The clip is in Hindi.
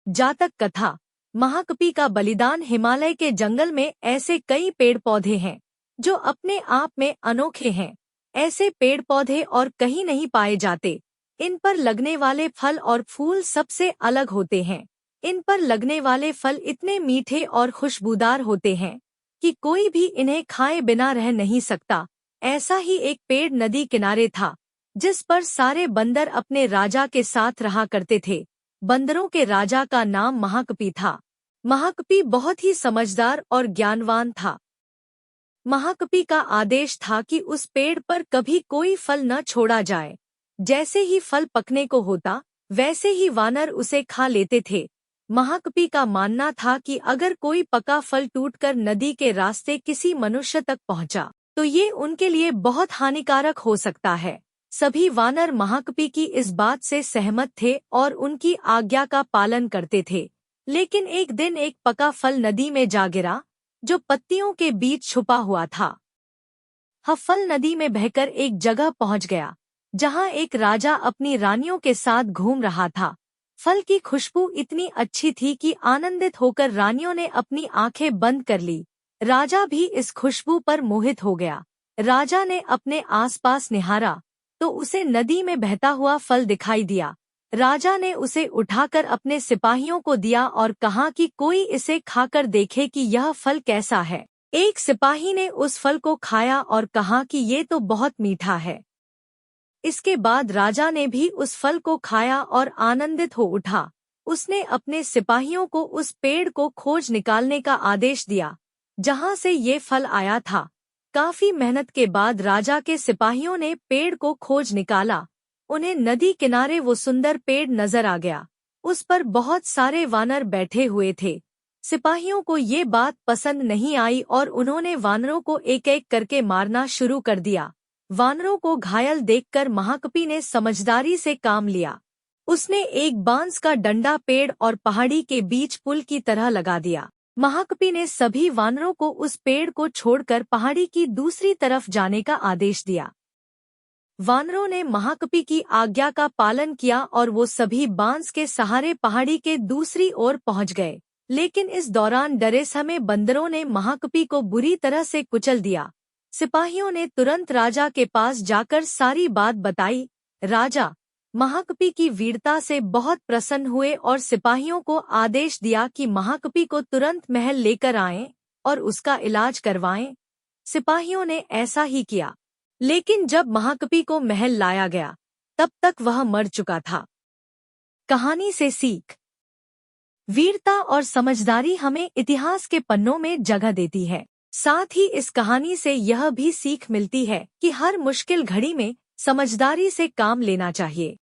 जातक कथा। महाकपि का बलिदान। हिमालय के जंगल में ऐसे कई पेड़ पौधे हैं जो अपने आप में अनोखे हैं। ऐसे पेड़ पौधे और कहीं नहीं पाए जाते। इन पर लगने वाले फल और फूल सबसे अलग होते हैं। इन पर लगने वाले फल इतने मीठे और खुशबूदार होते हैं कि कोई भी इन्हें खाए बिना रह नहीं सकता। ऐसा ही एक पेड़ नदी किनारे था, जिस पर सारे बंदर अपने राजा के साथ रहा करते थे। बंदरों के राजा का नाम महाकपि था। महाकपि बहुत ही समझदार और ज्ञानवान था। महाकपि का आदेश था कि उस पेड़ पर कभी कोई फल न छोड़ा जाए। जैसे ही फल पकने को होता, वैसे ही वानर उसे खा लेते थे। महाकपि का मानना था कि अगर कोई पका फल टूटकर नदी के रास्ते किसी मनुष्य तक पहुंचा, तो ये उनके लिए बहुत हानिकारक हो सकता है। सभी वानर महाकपि की इस बात से सहमत थे और उनकी आज्ञा का पालन करते थे। लेकिन एक दिन एक पका फल नदी में जा गिरा, जो पत्तियों के बीच छुपा हुआ था। वह फल नदी में बहकर एक जगह पहुंच गया, जहां एक राजा अपनी रानियों के साथ घूम रहा था। फल की खुशबू इतनी अच्छी थी कि आनंदित होकर रानियों ने अपनी आंखें बंद कर ली। राजा भी इस खुशबू पर मोहित हो गया। राजा ने अपने आसपास निहारा तो उसे नदी में बहता हुआ फल दिखाई दिया। राजा ने उसे उठाकर अपने सिपाहियों को दिया और कहा कि कोई इसे खाकर देखे कि यह फल कैसा है। एक सिपाही ने उस फल को खाया और कहा कि ये तो बहुत मीठा है। इसके बाद राजा ने भी उस फल को खाया और आनंदित हो उठा। उसने अपने सिपाहियों को उस पेड़ को खोज निकालने का आदेश दिया, जहां से ये फल आया था। काफी मेहनत के बाद राजा के सिपाहियों ने पेड़ को खोज निकाला। उन्हें नदी किनारे वो सुंदर पेड़ नजर आ गया। उस पर बहुत सारे वानर बैठे हुए थे। सिपाहियों को ये बात पसंद नहीं आई और उन्होंने वानरों को एक एक करके मारना शुरू कर दिया। वानरों को घायल देखकर महाकपि ने समझदारी से काम लिया। उसने एक बांस का डंडा पेड़ और पहाड़ी के बीच पुल की तरह लगा दिया। महाकपि ने सभी वानरों को उस पेड़ को छोड़कर पहाड़ी की दूसरी तरफ जाने का आदेश दिया। वानरों ने महाकपि की आज्ञा का पालन किया और वो सभी बांस के सहारे पहाड़ी के दूसरी ओर पहुंच गए। लेकिन इस दौरान डरे समय बंदरों ने महाकपि को बुरी तरह से कुचल दिया। सिपाहियों ने तुरंत राजा के पास जाकर सारी बात बताई। राजा महाकपि की वीरता से बहुत प्रसन्न हुए और सिपाहियों को आदेश दिया कि महाकपि को तुरंत महल लेकर आएं और उसका इलाज करवाएं। सिपाहियों ने ऐसा ही किया, लेकिन जब महाकपि को महल लाया गया, तब तक वह मर चुका था। कहानी से सीख। वीरता और समझदारी हमें इतिहास के पन्नों में जगह देती है। साथ ही इस कहानी से यह भी सीख मिलती है कि हर मुश्किल घड़ी में समझदारी से काम लेना चाहिए।